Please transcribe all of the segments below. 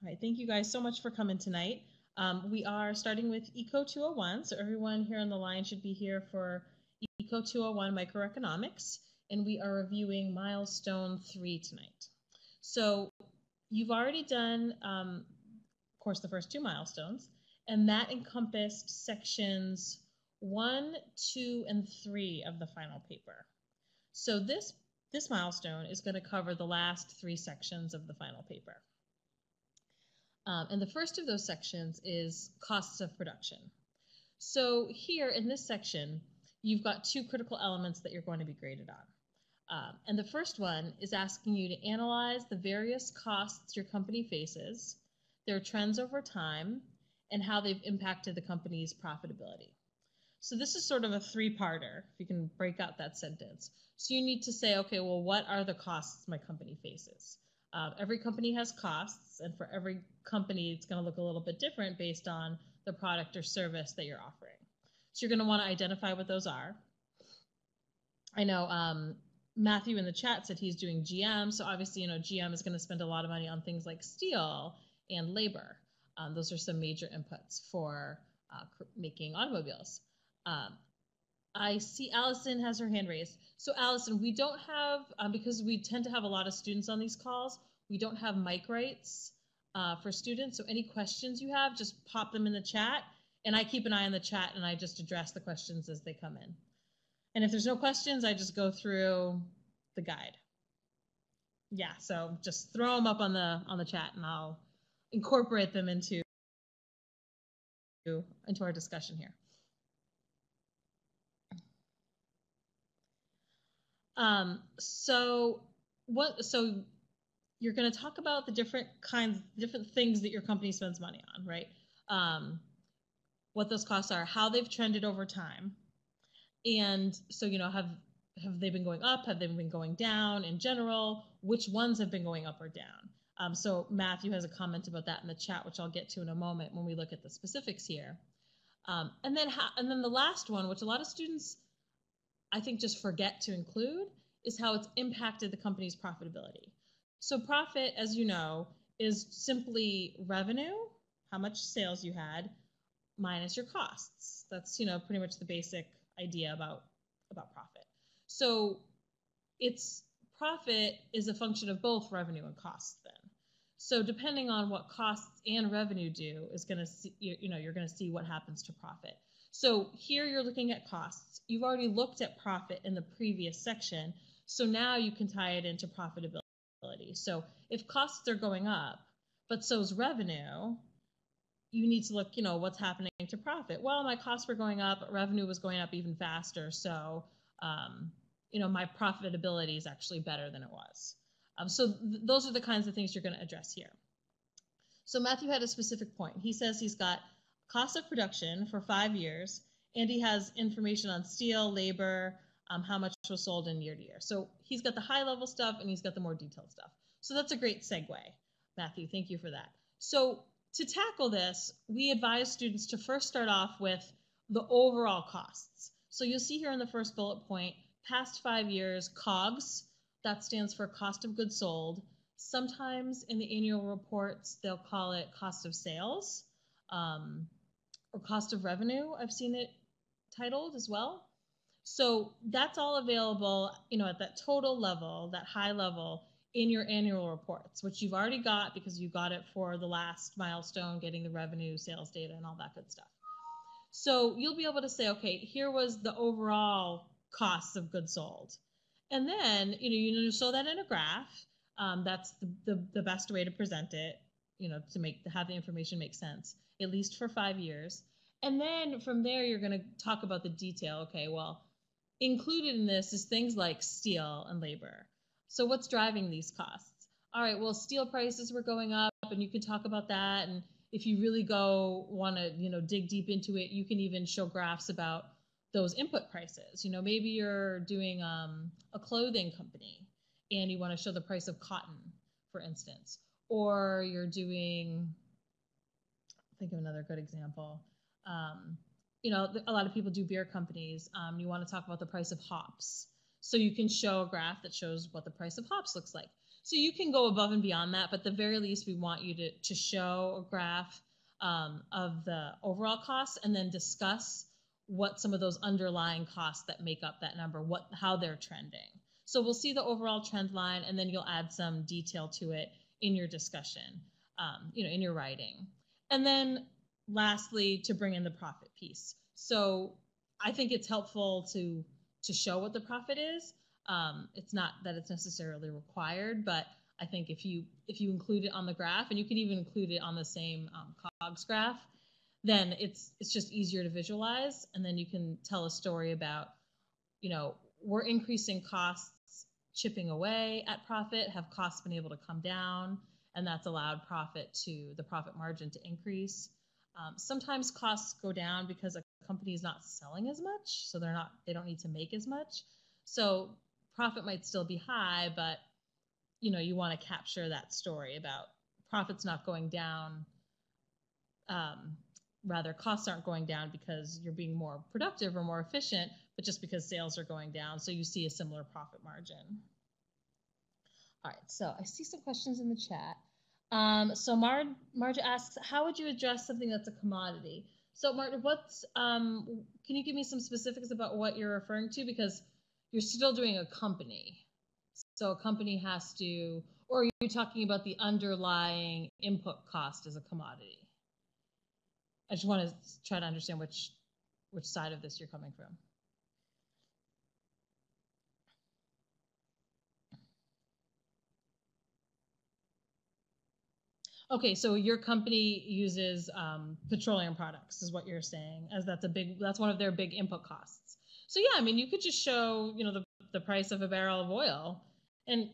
All right, thank you guys so much for coming tonight. We are starting with Eco 201, so everyone here on the line should be here for Eco 201 Microeconomics, and we are reviewing Milestone 3 tonight. So you've already done, of course, the first 2 milestones, and that encompassed sections 1, 2, and 3 of the final paper. So this milestone is going to cover the last 3 sections of the final paper. And the first of those sections is costs of production. So here in this section, you've got 2 critical elements that you're going to be graded on. And the first one is asking you to analyze the various costs your company faces, their trends over time, and how they've impacted the company's profitability. So this is sort of a 3-parter, if you can break out that sentence. So you need to say, okay, well, what are the costs my company faces? Every company has costs, and for every company, it's going to look a little bit different based on the product or service that you're offering. So you're going to want to identify what those are. I know Matthew in the chat said he's doing GM, so obviously, GM is going to spend a lot of money on things like steel and labor. Those are some major inputs for making automobiles. I see Allison has her hand raised. So Allison, we don't have, because we tend to have a lot of students on these calls, we don't have mic rights for students. So any questions you have, just pop them in the chat. And I keep an eye on the chat and I just address the questions as they come in. And if there's no questions, I just go through the guide. Yeah, so just throw them up on the chat and I'll incorporate them into our discussion here. So you're going to talk about the different things that your company spends money on, right? What those costs are, how they've trended over time. And so, have they been going up? Have they been going down in general? Which ones have been going up or down? So Matthew has a comment about that in the chat, which I'll get to in a moment when we look at the specifics here. And then the last one, which a lot of students, I think, just forget to include, is how it's impacted the company's profitability. So profit, as you know, is simply revenue, how much sales you had, minus your costs. That's, pretty much the basic idea about profit. So profit is a function of both revenue and costs then. So depending on what costs and revenue do is going to see, you're going to see what happens to profit. So here you're looking at costs. You've already looked at profit in the previous section. So now you can tie it into profitability. So if costs are going up, but so is revenue, you need to look, what's happening to profit. Well, my costs were going up, but revenue was going up even faster. So, my profitability is actually better than it was. So those are the kinds of things you're going to address here. So Matthew had a specific point. He says he's got cost of production for 5 years, and he has information on steel, labor, how much was sold in year to year. So he's got the high level stuff and he's got the more detailed stuff. So that's a great segue, Matthew. Thank you for that. So to tackle this, we advise students to first start off with the overall costs. So you'll see here in the first bullet point, past 5 years, COGS, that stands for cost of goods sold. Sometimes in the annual reports, they'll call it cost of sales or cost of revenue. I've seen it titled as well. So that's all available, at that total level, that high level in your annual reports, which you've already got because you got it for the last milestone, getting the revenue, sales data, and all that good stuff. So you'll be able to say, okay, here was the overall costs of goods sold. And then, you show that in a graph. That's the best way to present it, to have the information make sense, at least for 5 years. And then from there, you're going to talk about the detail. Okay, well, included in this is things like steel and labor. So what's driving these costs? All right, well, steel prices were going up, and you can talk about that. And if you really want to, dig deep into it, you can even show graphs about those input prices. Maybe you're doing a clothing company and you want to show the price of cotton, for instance, or you're doing, think of another good example. A lot of people do beer companies. You want to talk about the price of hops. So you can show a graph that shows what the price of hops looks like. So you can go above and beyond that, but at the very least, we want you to show a graph of the overall costs and then discuss what some of those underlying costs that make up that number, how they're trending. So we'll see the overall trend line, and then you'll add some detail to it in your discussion, in your writing. And then lastly, to bring in the profit piece. So I think it's helpful to show what the profit is. It's not that it's necessarily required, but I think if you include it on the graph, and you can even include it on the same COGS graph, then it's just easier to visualize, and then you can tell a story about, we're increasing costs, chipping away at profit. Have costs been able to come down, and that's allowed the profit margin to increase. Sometimes costs go down because a company is not selling as much, so they don't need to make as much. So profit might still be high, but you want to capture that story about profits not going down. Rather, costs aren't going down because you're being more productive or more efficient, but just because sales are going down. So you see a similar profit margin. All right, so I see some questions in the chat. So Marja asks, how would you address something that's a commodity? So Marta, can you give me some specifics about what you're referring to? Because you're still doing a company. So a company has to, or are you talking about the underlying input cost as a commodity? I just want to try to understand which side of this you're coming from. Okay, so your company uses petroleum products, is what you're saying, as that's one of their big input costs. So yeah, I mean, you could just show, the price of a barrel of oil, and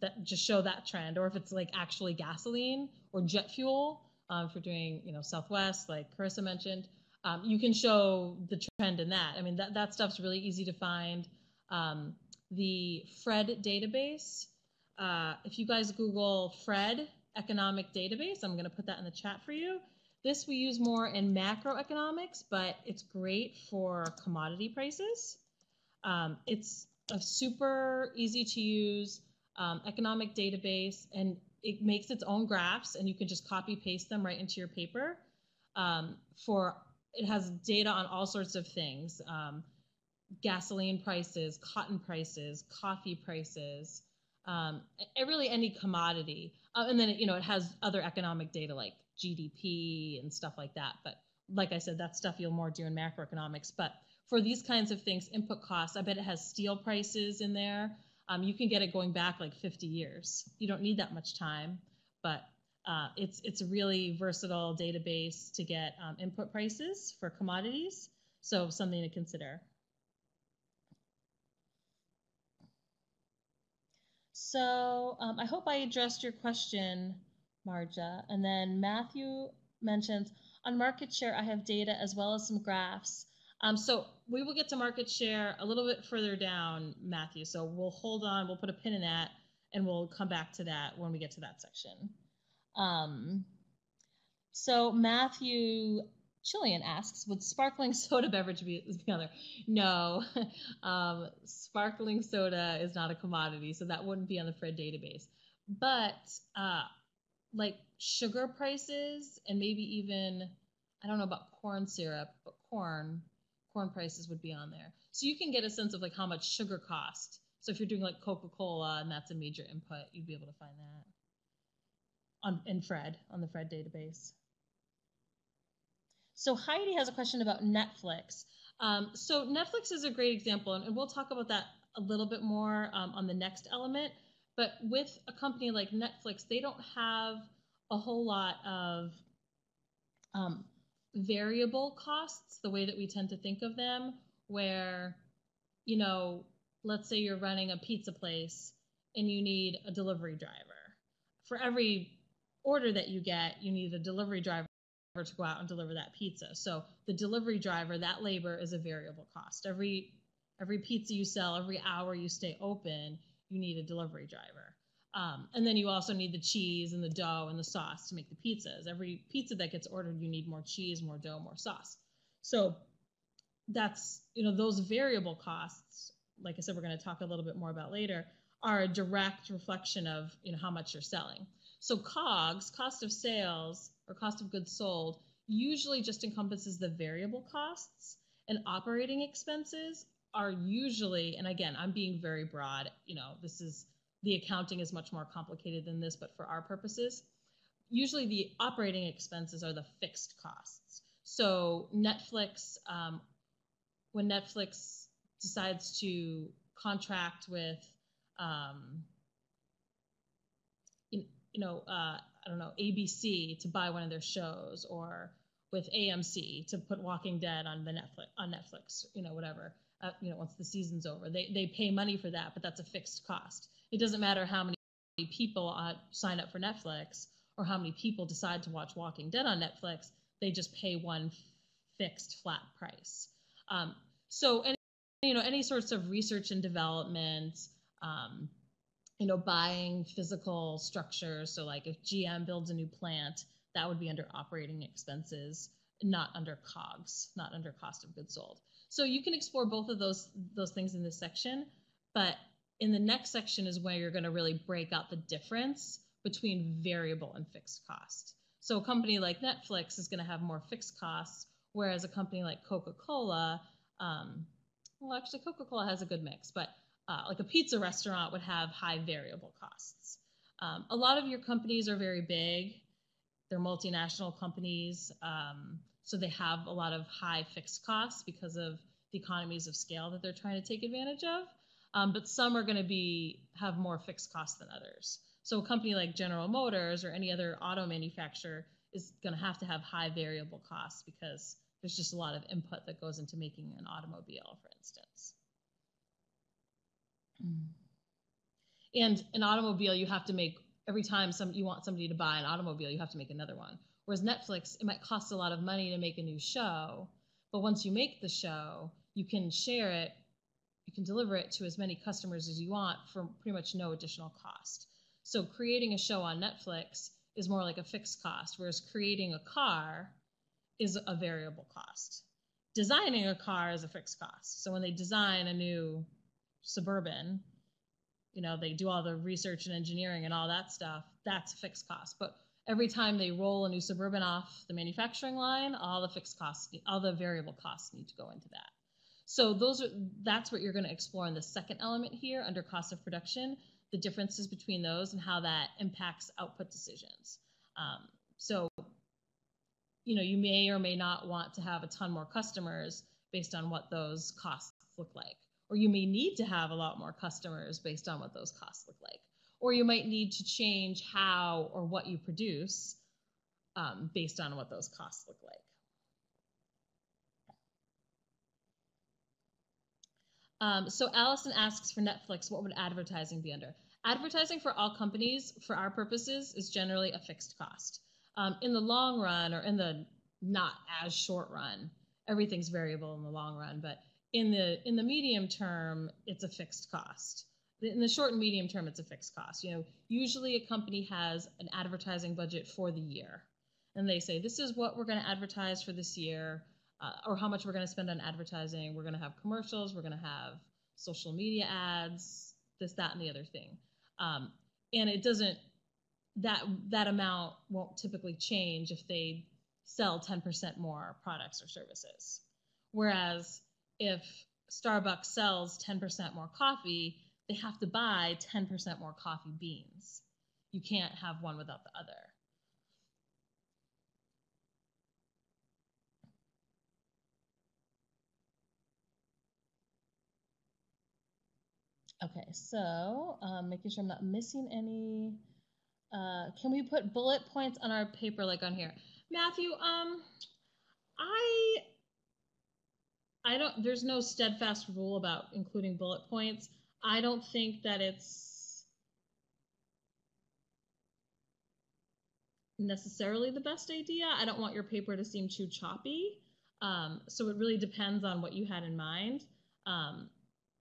that just show that trend, or if it's like actually gasoline or jet fuel, if you're doing Southwest, like Carissa mentioned, you can show the trend in that. I mean, that stuff's really easy to find. The FRED database, if you guys Google FRED economic database, I'm going to put that in the chat for you. This we use more in macroeconomics, but it's great for commodity prices. It's a super easy to use economic database, and it makes its own graphs, and you can just copy paste them right into your paper. It has data on all sorts of things, gasoline prices, cotton prices, coffee prices, really any commodity. And then it has other economic data like GDP and stuff like that. But like I said, that stuff you'll more do in macroeconomics. But for these kinds of things, input costs, I bet it has steel prices in there. You can get it going back like 50 years. You don't need that much time, but it's a really versatile database to get input prices for commodities. So something to consider. So I hope I addressed your question, Marja. And then Matthew mentions, on market share, I have data as well as some graphs. So we will get to market share a little bit further down, Matthew. So we'll hold on, we'll put a pin in that, and we'll come back to that when we get to that section. So Matthew Chillian asks, would sparkling soda beverage be other? No, sparkling soda is not a commodity, so that wouldn't be on the FRED database. But like sugar prices, and maybe even, I don't know about corn syrup, but corn prices would be on there. So you can get a sense of like how much sugar cost. So if you're doing like Coca-Cola and that's a major input, you'd be able to find that on the FRED database. So Heidi has a question about Netflix. So Netflix is a great example, and we'll talk about that a little bit more on the next element. But with a company like Netflix, they don't have a whole lot of variable costs, the way that we tend to think of them, where, let's say you're running a pizza place and you need a delivery driver. For every order that you get, you need a delivery driver to go out and deliver that pizza. So the delivery driver, that labor is a variable cost. Every pizza you sell, every hour you stay open, you need a delivery driver. And then you also need the cheese and the dough and the sauce to make the pizzas. Every pizza that gets ordered, you need more cheese, more dough, more sauce. So that's, those variable costs, like I said, we're going to talk a little bit more about later, are a direct reflection of, how much you're selling. So COGS, cost of sales, or cost of goods sold, usually just encompasses the variable costs, and operating expenses are usually, and again, I'm being very broad, the accounting is much more complicated than this, but for our purposes, usually the operating expenses are the fixed costs. So Netflix, when Netflix decides to contract with, I don't know, ABC to buy one of their shows, or with AMC to put Walking Dead on Netflix, whatever. Once the season's over, they pay money for that, but that's a fixed cost. It doesn't matter how many people sign up for Netflix or how many people decide to watch Walking Dead on Netflix. They just pay one fixed flat price. So any sorts of research and development, buying physical structures. So like if GM builds a new plant, that would be under operating expenses, not under COGS, not under cost of goods sold. So you can explore both of those things in this section, but in the next section is where you're going to really break out the difference between variable and fixed cost. So a company like Netflix is going to have more fixed costs, whereas a company like Coca-Cola, well, actually Coca-Cola has a good mix, but like a pizza restaurant would have high variable costs. A lot of your companies are very big. They're multinational companies, so they have a lot of high fixed costs because of the economies of scale that they're trying to take advantage of. But some are going to have more fixed costs than others. So a company like General Motors or any other auto manufacturer is going to have high variable costs because there's just a lot of input that goes into making an automobile, for instance. And an automobile, you have to make, every time you want somebody to buy an automobile, you have to make another one. Whereas Netflix, it might cost a lot of money to make a new show, but once you make the show, you can share it, you can deliver it to as many customers as you want for pretty much no additional cost. So creating a show on Netflix is more like a fixed cost, whereas creating a car is a variable cost. Designing a car is a fixed cost. So when they design a new Suburban, they do all the research and engineering and all that stuff, that's a fixed cost. But every time they roll a new Suburban off the manufacturing line, all the fixed costs, all the variable costs need to go into that. So that's what you're going to explore in the second element here under cost of production, the differences between those and how that impacts output decisions. So you may or may not want to have a ton more customers based on what those costs look like. Or you may need to have a lot more customers based on what those costs look like. Or you might need to change how or what you produce based on what those costs look like. So Allison asks for Netflix, what would advertising be under? Advertising for all companies, for our purposes, is generally a fixed cost. In the long run, or in the not as short run, everything's variable in the long run, but in the medium term, it's a fixed cost. In the short and medium term, it's a fixed cost. Usually a company has an advertising budget for the year, and they say, this is what we're going to advertise for this year, or how much we're going to spend on advertising. We're going to have commercials, we're going to have social media ads, this, that, and the other thing. And it doesn't, that amount won't typically change if they sell 10% more products or services. Whereas if Starbucks sells 10% more coffee, they have to buy 10% more coffee beans. You can't have one without the other. Okay, so making sure I'm not missing any. Can we put bullet points on our paper like on here? Matthew, I don't, there's no steadfast rule about including bullet points. I don't think that it's necessarily the best idea. I don't want your paper to seem too choppy. So it really depends on what you had in mind.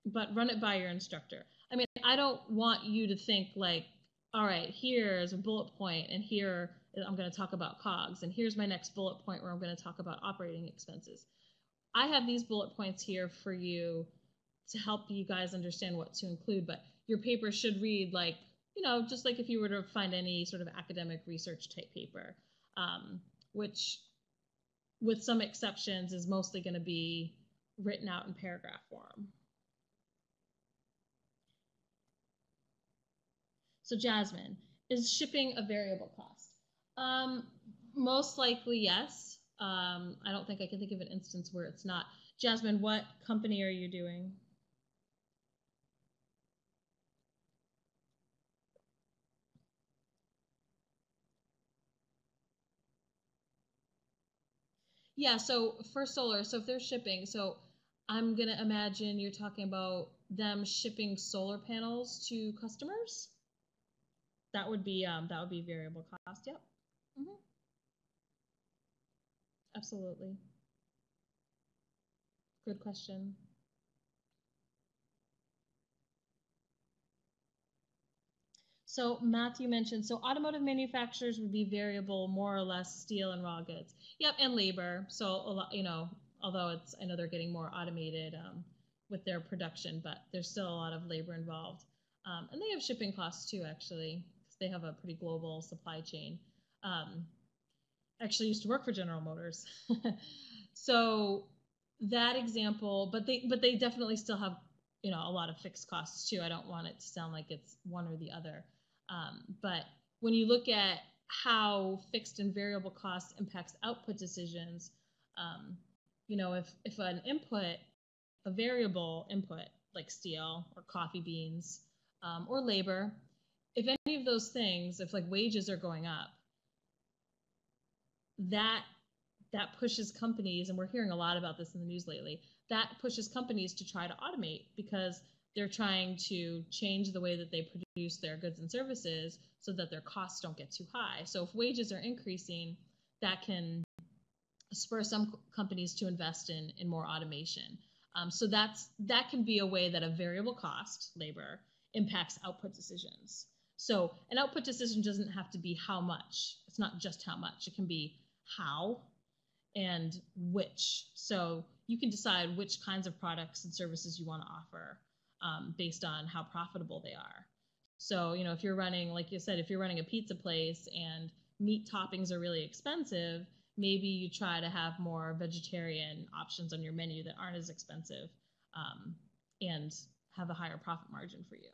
But run it by your instructor. I mean, I don't want you to think like, all right, here's a bullet point, and here I'm going to talk about COGS, and here's my next bullet point where I'm going to talk about operating expenses. I have these bullet points here for you to help you guys understand what to include, but your paper should read like, just like if you were to find any sort of academic research type paper, which with some exceptions is mostly going to be written out in paragraph form. So Jasmine, is shipping a variable cost? Most likely, yes. I don't think I can think of an instance where it's not. Jasmine, what company are you doing? Yeah, so for solar, so if they're shipping, so I'm gonna imagine you're talking about them shipping solar panels to customers. That would be variable cost. Yep. Mm-hmm. Absolutely. Good question. So Matthew mentioned, so automotive manufacturers would be variable, more or less steel and raw goods. Yep, and labor. So a lot, although I know they're getting more automated with their production, but there's still a lot of labor involved. And they have shipping costs too, actually, because they have a pretty global supply chain. Actually used to work for General Motors. So that example, but they definitely still have, a lot of fixed costs too. I don't want it to sound like it's one or the other. But when you look at how fixed and variable costs impacts output decisions, if an input, a variable input like steel or coffee beans or labor, if any of those things, if like wages are going up, that pushes companies, and we're hearing a lot about this in the news lately, that pushes companies to try to automate because they're trying to change the way that they produce their goods and services so that their costs don't get too high. So if wages are increasing, that can spur some companies to invest in more automation. So that can be a way that a variable cost, labor, impacts output decisions. So an output decision doesn't have to be how much. It's not just how much. It can be how and which. So you can decide which kinds of products and services you want to offer based on how profitable they are. So, if you're running, like you said, if you're running a pizza place and meat toppings are really expensive, maybe you try to have more vegetarian options on your menu that aren't as expensive and have a higher profit margin for you.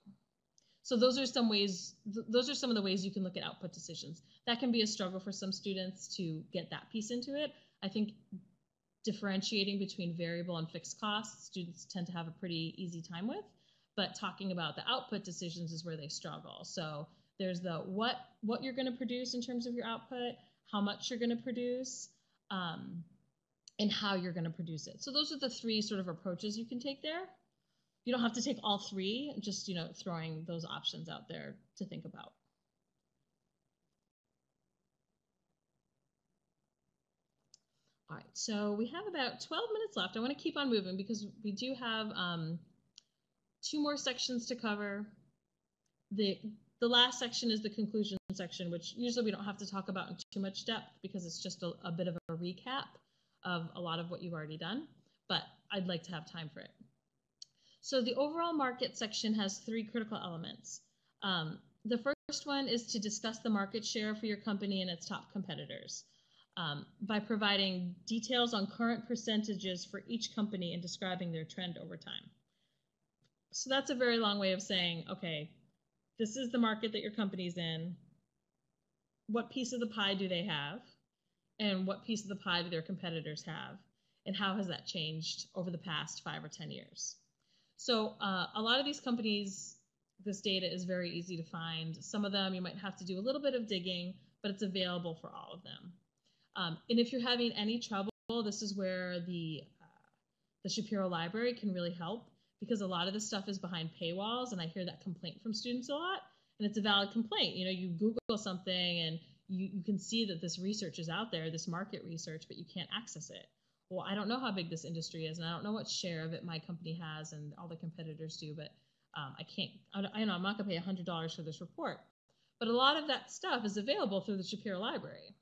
So those are some ways, those are some of the ways you can look at output decisions. That can be a struggle for some students to get that piece into it. I think differentiating between variable and fixed costs, students tend to have a pretty easy time with, but talking about the output decisions is where they struggle. So there's the what you're going to produce in terms of your output, how much you're going to produce, and how you're going to produce it. So those are the three sort of approaches you can take there. You don't have to take all three, just, throwing those options out there to think about. All right, so we have about 12 minutes left. I want to keep on moving because we do have 2 more sections to cover. The last section is the conclusion section, which usually we don't have to talk about in too much depth because it's just a bit of a recap of a lot of what you've already done, but I'd like to have time for it. So the overall market section has 3 critical elements. The first one is to discuss the market share for your company and its top competitors by providing details on current percentages for each company and describing their trend over time. So that's a very long way of saying, okay, this is the market that your company's in. What piece of the pie do they have? And what piece of the pie do their competitors have? And how has that changed over the past 5 or 10 years? So a lot of these companies, this data is very easy to find. Some of them you might have to do a little bit of digging, but it's available for all of them. And if you're having any trouble, this is where the Shapiro Library can really help, because a lot of this stuff is behind paywalls, and I hear that complaint from students a lot, and it's a valid complaint. You Google something and you can see that this research is out there, this market research, but you can't access it. Well, I don't know how big this industry is, and I don't know what share of it my company has and all the competitors do, but I know I'm not gonna pay $100 for this report. But a lot of that stuff is available through the Shapiro Library.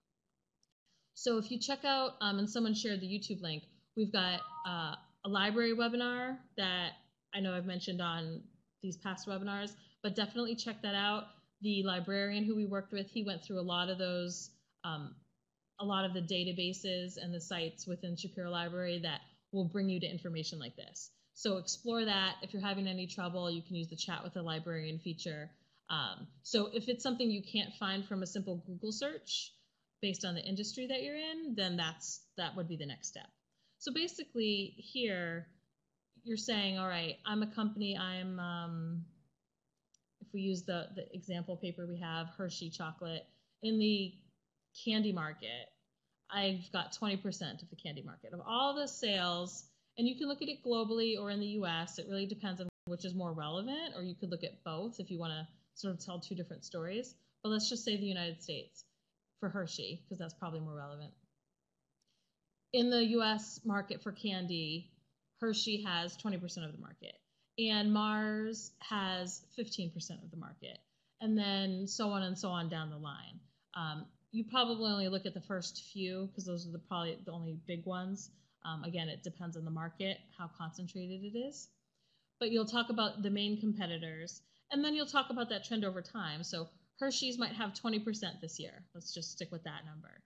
So if you check out, and someone shared the YouTube link, we've got a library webinar that I know I've mentioned on these past webinars, but definitely check that out. The librarian who we worked with, he went through a lot of those, a lot of the databases and the sites within Shapiro Library that will bring you to information like this. So explore that. If you're having any trouble, you can use the chat with a librarian feature. So if it's something you can't find from a simple Google search based on the industry that you're in, then that would be the next step. So basically here, you're saying, all right, I'm a company, if we use the example paper we have, Hershey chocolate, in the candy market, I've got 20% of the candy market. Of all the sales, and you can look at it globally or in the US, it really depends on which is more relevant, or you could look at both if you want to sort of tell two different stories. But let's just say the United States for Hershey, because that's probably more relevant. In the US market for candy, Hershey has 20% of the market, and Mars has 15% of the market, and then so on down the line. You probably only look at the first few because those are probably the only big ones. Again, it depends on the market, how concentrated it is. But you'll talk about the main competitors, and then you'll talk about that trend over time. So Hershey's might have 20% this year. Let's just stick with that number.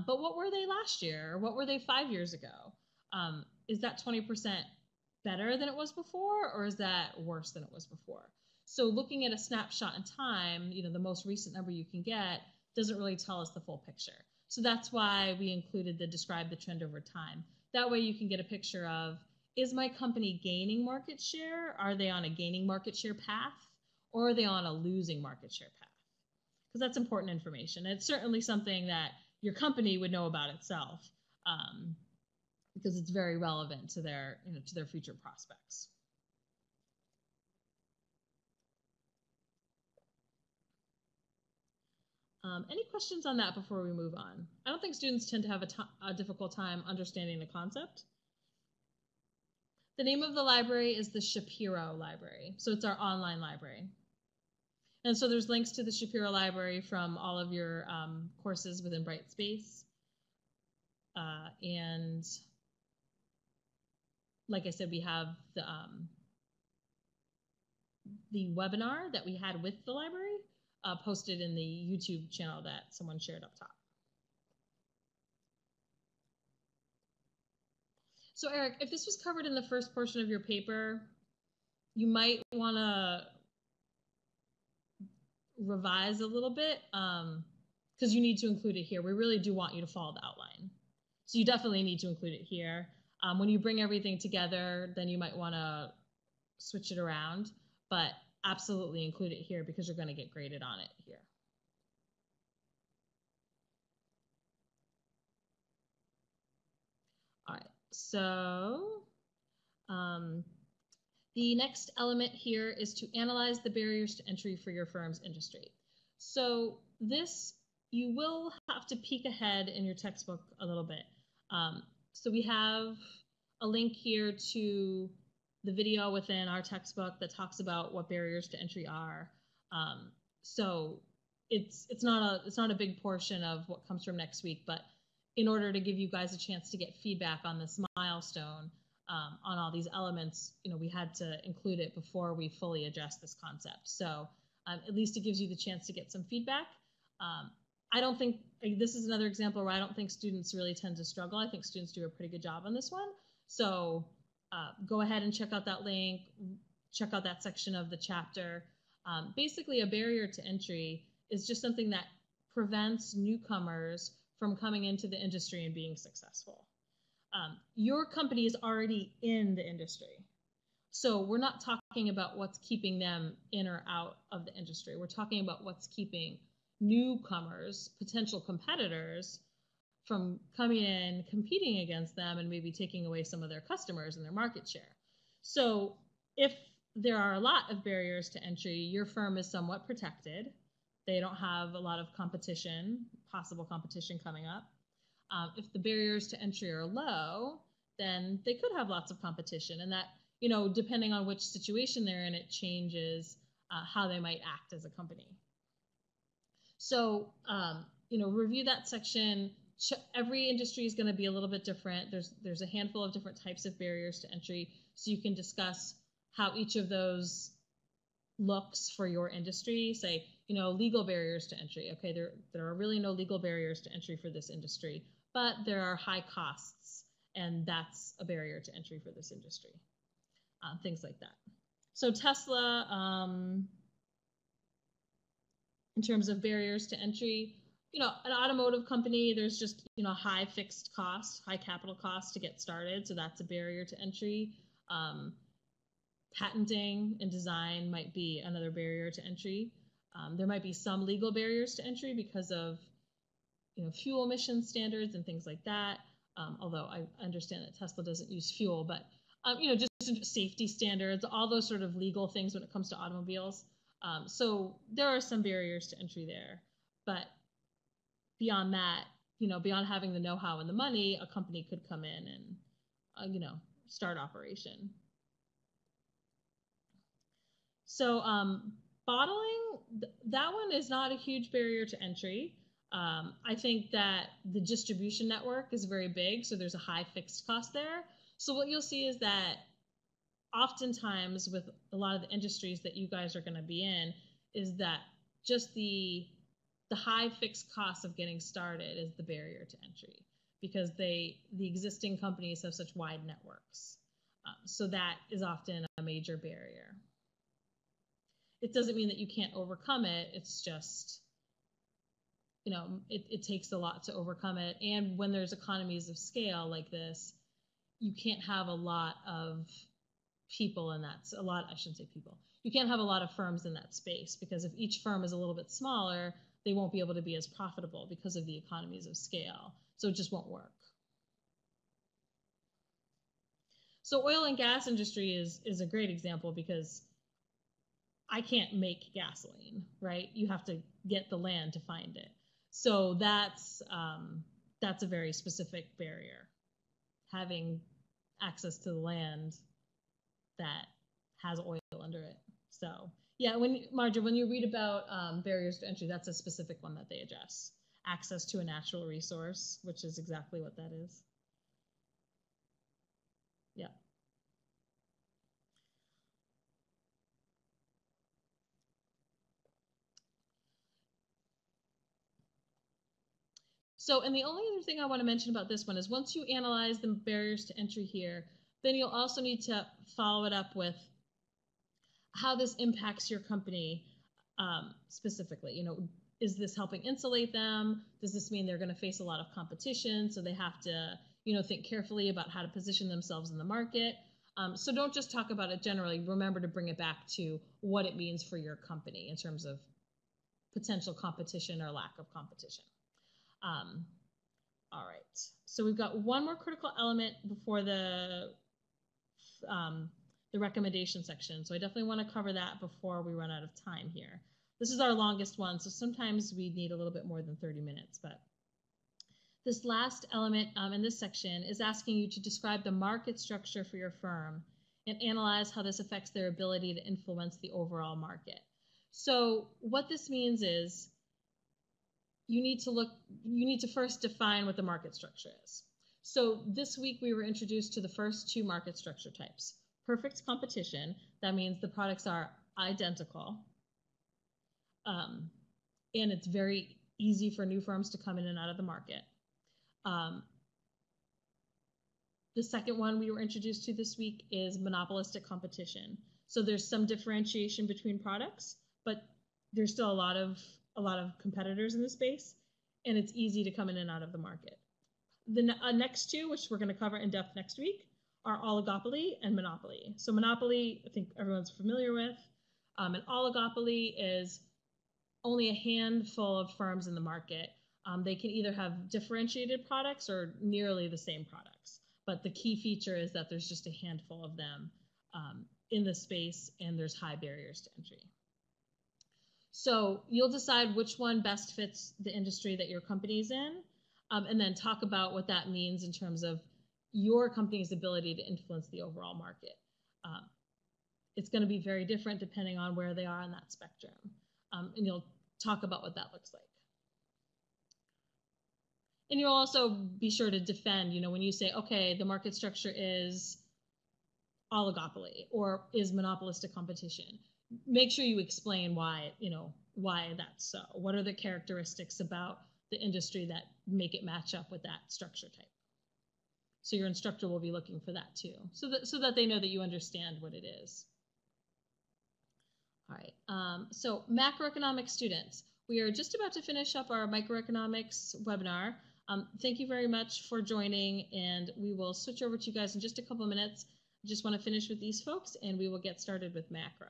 But what were they last year? Or what were they 5 years ago? Is that 20% better than it was before, or is that worse than it was before? So looking at a snapshot in time, the most recent number you can get doesn't really tell us the full picture. So that's why we included the describe the trend over time. That way you can get a picture of, is my company gaining market share? Are they on a gaining market share path? Or are they on a losing market share path? Because that's important information. It's certainly something that your company would know about itself, because it's very relevant to their future prospects. Any questions on that before we move on? I don't think students tend to have a difficult time understanding the concept. The name of the library is the Shapiro Library, so it's our online library. And so there's links to the Shapiro Library from all of your courses within Brightspace. And like I said, we have the webinar that we had with the library posted in the YouTube channel that someone shared up top. So Eric, if this was covered in the first portion of your paper, you might want to revise a little bit because you need to include it here. We really do want you to follow the outline. So you definitely need to include it here. When you bring everything together, then you might want to switch it around, but absolutely include it here because you're going to get graded on it here. All right, so the next element here is to analyze the barriers to entry for your firm's industry. So this, you will have to peek ahead in your textbook a little bit. So we have a link here to the video within our textbook that talks about what barriers to entry are. So it's not a big portion of what comes from next week, but in order to give you guys a chance to get feedback on this milestone, on all these elements, we had to include it before we fully address this concept. So at least it gives you the chance to get some feedback. I don't think, this is another example where I don't think students really tend to struggle. I think students do a pretty good job on this one. So go ahead and check out that link, check out that section of the chapter. Basically, a barrier to entry is just something that prevents newcomers from coming into the industry and being successful. Your company is already in the industry. So we're not talking about what's keeping them in or out of the industry. We're talking about what's keeping newcomers, potential competitors, from coming in, competing against them, and maybe taking away some of their customers and their market share. So if there are a lot of barriers to entry, your firm is somewhat protected. They don't have a lot of competition, possible competition coming up. If the barriers to entry are low, then they could have lots of competition, and that, depending on which situation they're in, it changes how they might act as a company. So, review that section. Every industry is going to be a little bit different. There's a handful of different types of barriers to entry, so you can discuss how each of those looks for your industry, say, legal barriers to entry. Okay, there are really no legal barriers to entry for this industry, but there are high costs, and that's a barrier to entry for this industry. Things like that. So Tesla, in terms of barriers to entry, an automotive company, there's just, high fixed costs, high capital costs to get started. So that's a barrier to entry. Patenting and design might be another barrier to entry. There might be some legal barriers to entry because of, fuel emission standards and things like that. Although I understand that Tesla doesn't use fuel, but, just safety standards, all those sort of legal things when it comes to automobiles. So there are some barriers to entry there, but beyond that, beyond having the know-how and the money, a company could come in and, start operation. So bottling, that one is not a huge barrier to entry. I think that the distribution network is very big, so there's a high fixed cost there. So what you'll see is that oftentimes with a lot of the industries that you guys are going to be in is that just the high fixed cost of getting started is the barrier to entry, because the existing companies have such wide networks. So that is often a major barrier. It doesn't mean that you can't overcome it. It's just, it takes a lot to overcome it. And when there's economies of scale like this, you can't have a lot of people in that, I shouldn't say people. You can't have a lot of firms in that space, because if each firm is a little bit smaller, they won't be able to be as profitable because of the economies of scale. So it just won't work. So oil and gas industry is a great example, because I can't make gasoline, right? You have to get the land to find it. So that's a very specific barrier, having access to the land that has oil under it. So yeah, Marjorie, when you read about barriers to entry, that's a specific one that they address. Access to a natural resource, which is exactly what that is. Yeah. So, and the only other thing I want to mention about this one is once you analyze the barriers to entry here, then you'll also need to follow it up with how this impacts your company specifically. Is this helping insulate them? Does this mean they're going to face a lot of competition? So they have to, think carefully about how to position themselves in the market. So don't just talk about it generally. Remember to bring it back to what it means for your company in terms of potential competition or lack of competition. All right, so we've got one more critical element before the recommendation section. So I definitely want to cover that before we run out of time here. This is our longest one, so sometimes we need a little bit more than 30 minutes. But this last element in this section is asking you to describe the market structure for your firm and analyze how this affects their ability to influence the overall market. So what this means is you need to first define what the market structure is. So this week we were introduced to the first two market structure types. Perfect competition, that means the products are identical. And it's very easy for new firms to come in and out of the market. The second one we were introduced to this week is monopolistic competition. So there's some differentiation between products, but there's still a lot of competitors in the space, and it's easy to come in and out of the market. The next two, which we're going to cover in depth next week, are oligopoly and monopoly. So monopoly, I think everyone's familiar with. An oligopoly is only a handful of firms in the market. They can either have differentiated products or nearly the same products. But the key feature is that there's just a handful of them in the space, and there's high barriers to entry. So you'll decide which one best fits the industry that your company's in, and then talk about what that means in terms of your company's ability to influence the overall market. It's going to be very different depending on where they are on that spectrum. And you'll talk about what that looks like. And you'll also be sure to defend, when you say, okay, the market structure is oligopoly or is monopolistic competition. make sure you explain why, why that's so. What are the characteristics about the industry that make it match up with that structure type? So your instructor will be looking for that too, so that they know that you understand what it is. All right, so macroeconomic students, we are just about to finish up our microeconomics webinar. Thank you very much for joining, and we will switch over to you guys in just a couple of minutes. I just want to finish with these folks, and we will get started with macro.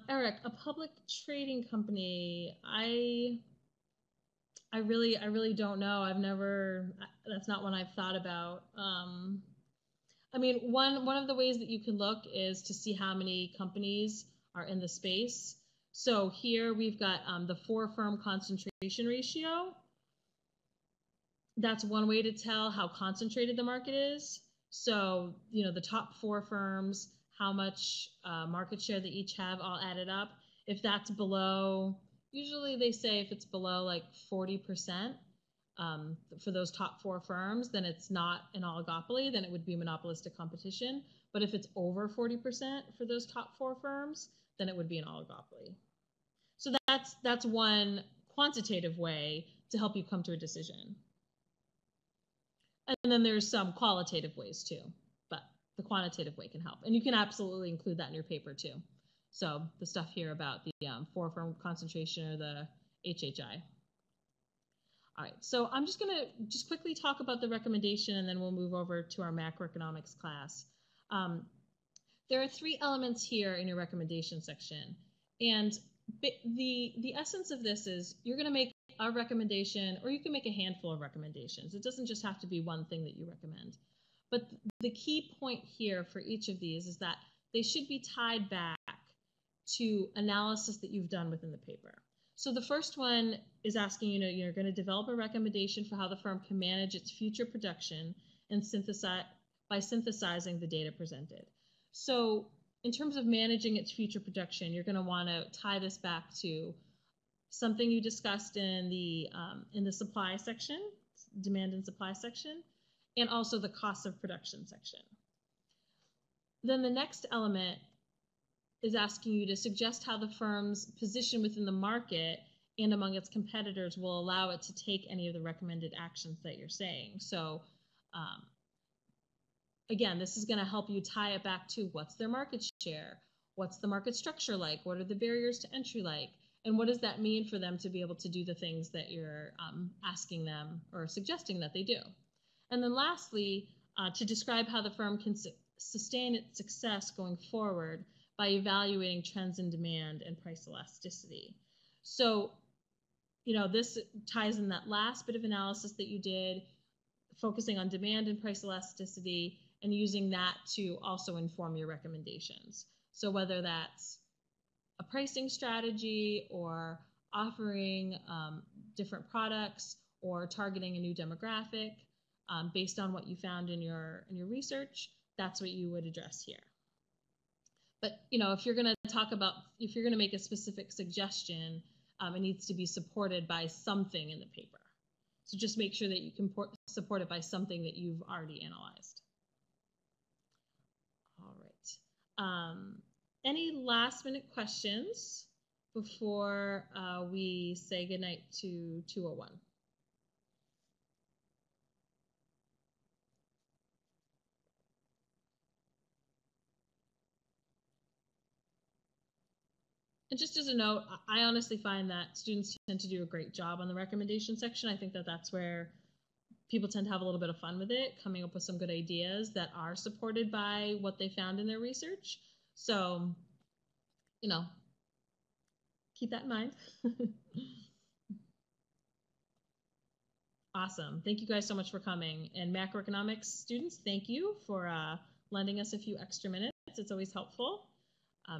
Eric, a public trading company, I really don't know. That's not one I've thought about. I mean, one of the ways that you can look is to see how many companies are in the space. So here we've got the 4-firm concentration ratio. That's one way to tell how concentrated the market is. So, the top 4 firms, how much market share they each have, all added up. If that's below, usually they say if it's below like 40%, for those top 4 firms, then it's not an oligopoly, then it would be monopolistic competition. But if it's over 40% for those top 4 firms, then it would be an oligopoly. So that's one quantitative way to help you come to a decision. And then there's some qualitative ways too, but the quantitative way can help. And you can absolutely include that in your paper too. So the stuff here about the 4-firm concentration or the HHI. All right, so I'm just going to quickly talk about the recommendation, and then we'll move over to our macroeconomics class. There are 3 elements here in your recommendation section. And the essence of this is you're going to make a recommendation, or you can make a handful of recommendations. It doesn't just have to be one thing that you recommend. But the key point here for each of these is that they should be tied back to analysis that you've done within the paper. So the first one is asking, you're going to develop a recommendation for how the firm can manage its future production and by synthesizing the data presented. So in terms of managing its future production, you're going to want to tie this back to something you discussed in the supply section, demand and supply section, and also the cost of production section. Then the next element is asking you to suggest how the firm's position within the market and among its competitors will allow it to take any of the recommended actions that you're saying. So again, this is going to help you tie it back to what's their market share, what's the market structure like, what are the barriers to entry like, and what does that mean for them to be able to do the things that you're asking them or suggesting that they do. And then lastly, to describe how the firm can sustain its success going forward by evaluating trends in demand and price elasticity. So, this ties in that last bit of analysis that you did, focusing on demand and price elasticity, and using that to also inform your recommendations. So whether that's a pricing strategy or offering different products or targeting a new demographic based on what you found in your research, that's what you would address here. But if you're going to make a specific suggestion, it needs to be supported by something in the paper. So just make sure that you can support it by something that you've already analyzed. All right. Any last minute questions before we say goodnight to 201? And just as a note, I honestly find that students tend to do a great job on the recommendation section. I think that that's where people tend to have a little bit of fun with it, coming up with some good ideas that are supported by what they found in their research. So, keep that in mind. Awesome. Thank you guys so much for coming. And macroeconomics students, thank you for lending us a few extra minutes. It's always helpful.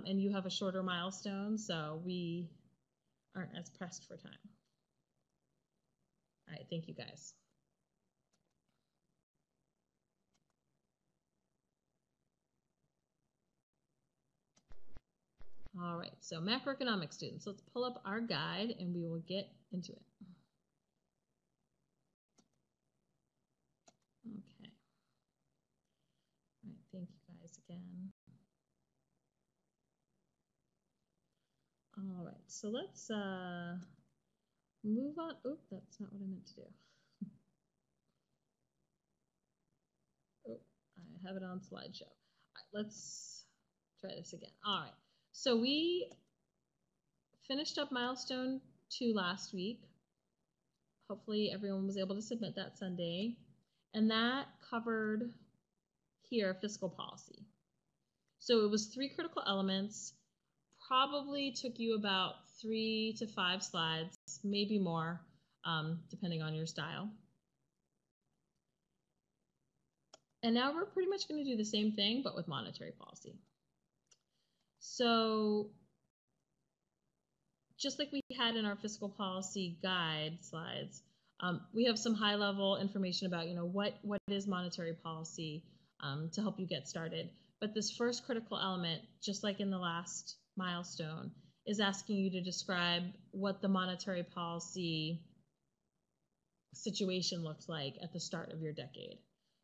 And you have a shorter milestone, so we aren't as pressed for time. All right, thank you guys. All right, so macroeconomics students, let's pull up our guide and we will get into it. Okay. All right, thank you guys again. All right, so let's move on. Oop, that's not what I meant to do. Oh, I have it on slideshow. All right, let's try this again. All right, so we finished up Milestone 2 last week. Hopefully everyone was able to submit that Sunday. And that covered here fiscal policy. So it was 3 critical elements, probably took you about 3 to 5 slides, maybe more, depending on your style. And now we're pretty much going to do the same thing, but with monetary policy. So just like we had in our fiscal policy guide slides, we have some high-level information about, what is monetary policy to help you get started. But this first critical element, just like in the last milestone, is asking you to describe what the monetary policy situation looked like at the start of your decade.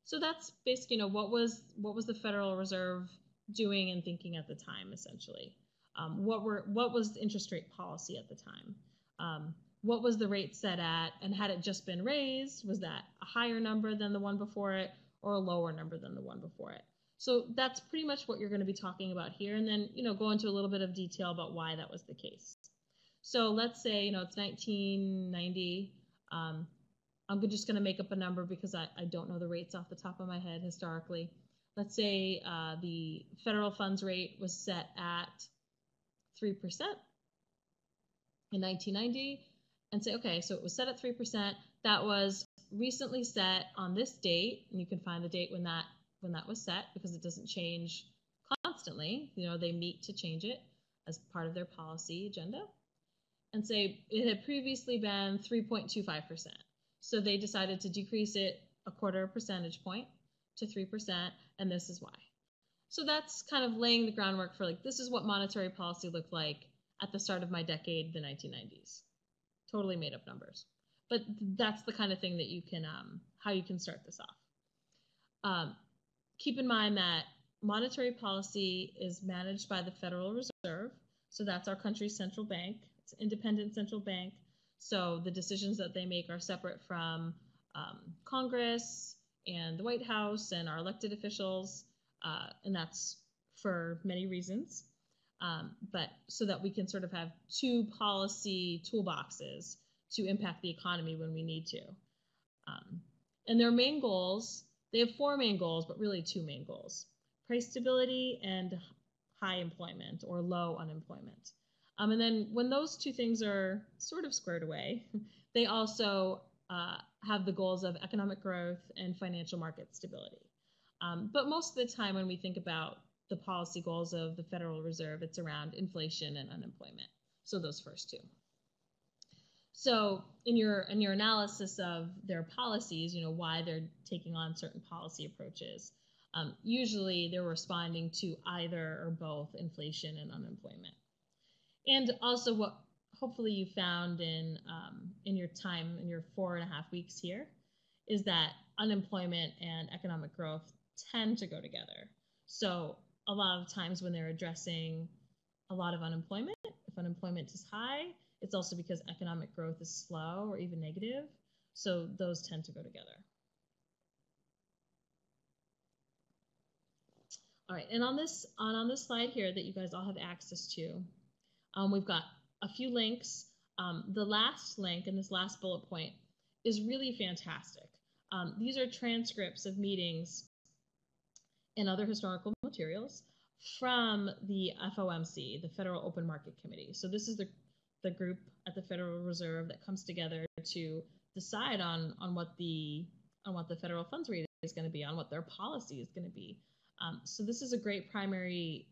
So that's basically, what was the Federal Reserve doing and thinking at the time, essentially. What was the interest rate policy at the time? What was the rate set at, and had it just been raised, was that a higher number than the one before it or a lower number than the one before it? So that's pretty much what you're going to be talking about here, and then go into a little bit of detail about why that was the case. So let's say it's 1990. I'm just going to make up a number because I don't know the rates off the top of my head historically. Let's say the federal funds rate was set at 3% in 1990, and say, okay, so it was set at 3%. That was recently set on this date, and you can find the date when that was set because it doesn't change constantly. They meet to change it as part of their policy agenda. And say it had previously been 3.25%. So they decided to decrease it a 1/4 percentage point to 3%, and this is why. So that's kind of laying the groundwork for this is what monetary policy looked like at the start of my decade, the 1990s. Totally made up numbers. But that's the kind of thing that you can, how you can start this off. Keep in mind that monetary policy is managed by the Federal Reserve. So that's our country's central bank. It's an independent central bank. So the decisions that they make are separate from Congress and the White House and our elected officials, and that's for many reasons. But so that we can sort of have 2 policy toolboxes to impact the economy when we need to. And their main goals, they have 4 main goals, but really 2 main goals: price stability and high employment or low unemployment. And then when those 2 things are sort of squared away, they also have the goals of economic growth and financial market stability. But most of the time when we think about the policy goals of the Federal Reserve, it's around inflation and unemployment. So those first 2. So in your analysis of their policies, why they're taking on certain policy approaches, usually they're responding to either or both inflation and unemployment. And also what hopefully you found in your time, in your 4.5 weeks here, is that unemployment and economic growth tend to go together. So a lot of times when they're addressing a lot of unemployment, if unemployment is high, it's also because economic growth is slow or even negative. So those tend to go together. All right, and on this slide here that you guys all have access to, we've got a few links. The last link in this last bullet point is really fantastic. These are transcripts of meetings and other historical materials from the FOMC, the Federal Open Market Committee. So this is the group at the Federal Reserve that comes together to decide on what the federal funds rate is going to be, on what their policy is going to be. So this is a great primary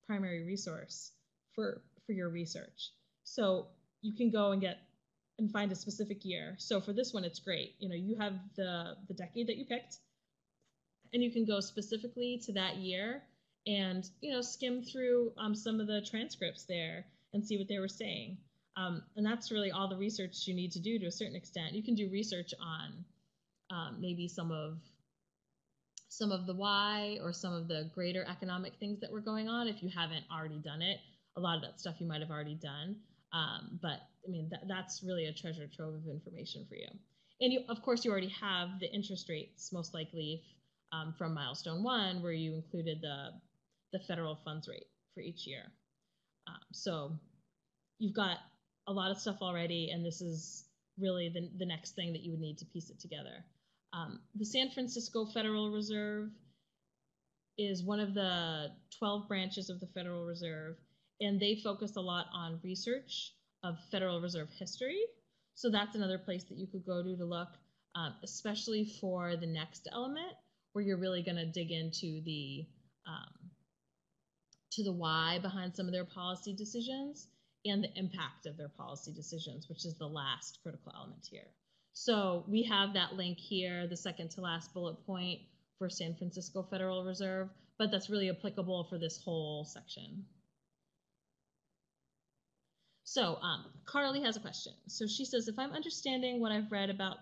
resource for your research. So you can go and find a specific year. So for this one, it's great. You have the decade that you picked, and you can go specifically to that year and skim through some of the transcripts there and see what they were saying. And that's really all the research you need to do to a certain extent. You can do research on maybe some of some of the why or some of the greater economic things that were going on. If you haven't already done it, a lot of that stuff you might have already done. But I mean, that's really a treasure trove of information for you. And you, of course, you already have the interest rates, most likely from Milestone 1, where you included the federal funds rate for each year. So you've got a lot of stuff already, and this is really the next thing that you would need to piece it together. The San Francisco Federal Reserve is one of the 12 branches of the Federal Reserve, and they focus a lot on research of Federal Reserve history. So that's another place that you could go to look, especially for the next element, where you're really going to dig into the why behind some of their policy decisions and the impact of their policy decisions, which is the last critical element here. So we have that link here, the second to last bullet point for San Francisco Federal Reserve, but that's really applicable for this whole section. So Carly has a question. So she says, if I'm understanding what I've read about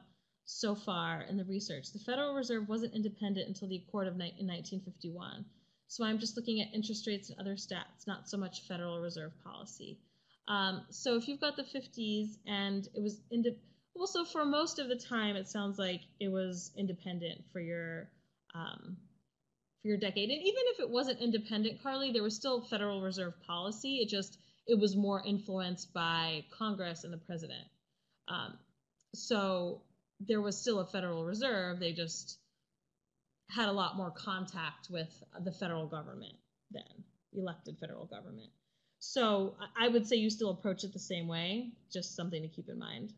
so far in the research, the Federal Reserve wasn't independent until the Accord in 1951. So I'm just looking at interest rates and other stats, not so much Federal Reserve policy. So if you've got the 50s and it was also for most of the time, it sounds like it was independent for your decade. And even if it wasn't independent, Carly, there was still Federal Reserve policy. It was more influenced by Congress and the president. So there was still a Federal Reserve. They just had a lot more contact with the federal government then, elected federal government. So I would say you still approach it the same way, just something to keep in mind.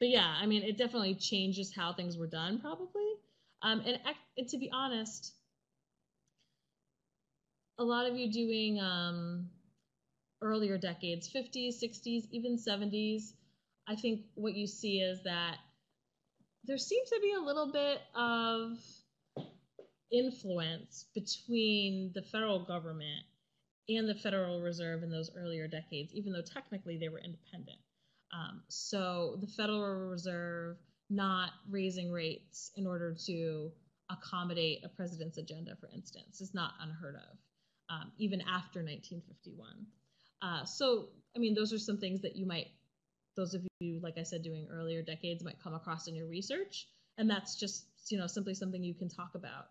But yeah, I mean, it definitely changes how things were done, probably. And to be honest, a lot of you doing earlier decades, 50s, 60s, even 70s, I think what you see is that there seems to be a little bit of influence between the federal government and the Federal Reserve in those earlier decades, even though technically they were independent. So the Federal Reserve not raising rates in order to accommodate a president's agenda, for instance, is not unheard of, even after 1951. So, I mean, those are some things that those of you, like I said, doing earlier decades might come across in your research. And that's just, simply something you can talk about.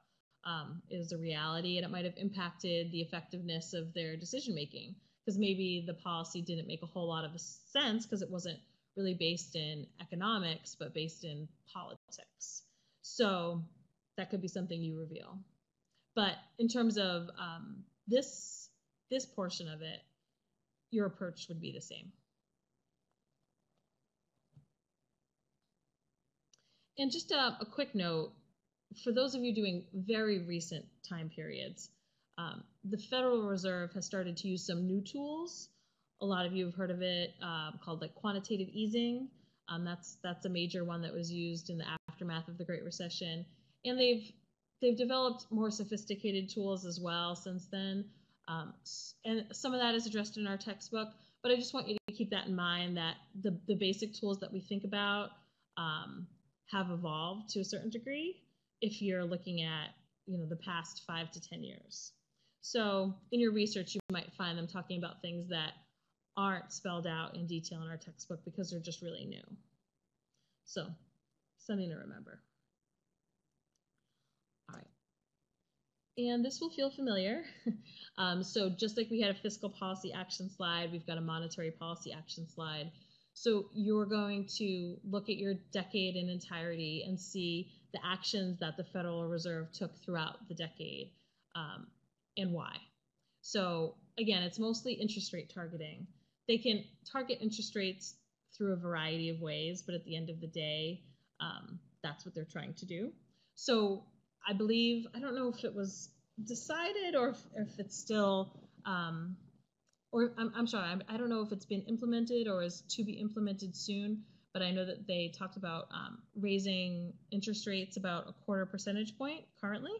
Is a reality, and it might have impacted the effectiveness of their decision-making, because maybe the policy didn't make a whole lot of sense because it wasn't really based in economics, but based in politics. So that could be something you reveal. But in terms of this portion of it, your approach would be the same. And just a quick note, for those of you doing very recent time periods, the Federal Reserve has started to use some new tools. A lot of you have heard of it, called like quantitative easing. That's a major one that was used in the aftermath of the Great Recession, and they've developed more sophisticated tools as well since then. And some of that is addressed in our textbook, but I just want you to keep that in mind, that the basic tools that we think about have evolved to a certain degree if you're looking at the past 5 to 10 years. So in your research, you might find them talking about things that aren't spelled out in detail in our textbook because they're just really new. So something to remember. All right. And this will feel familiar. So just like we had a fiscal policy action slide, we've got a monetary policy action slide. So you're going to look at your decade in entirety and see the actions that the Federal Reserve took throughout the decade, and why. So again, it's mostly interest rate targeting. They can target interest rates through a variety of ways, but at the end of the day, that's what they're trying to do. So I believe, I don't know if it was decided or if it's still, or I'm sorry, I don't know if it's been implemented or is to be implemented soon, but I know that they talked about raising interest rates about a 1/4 percentage point currently.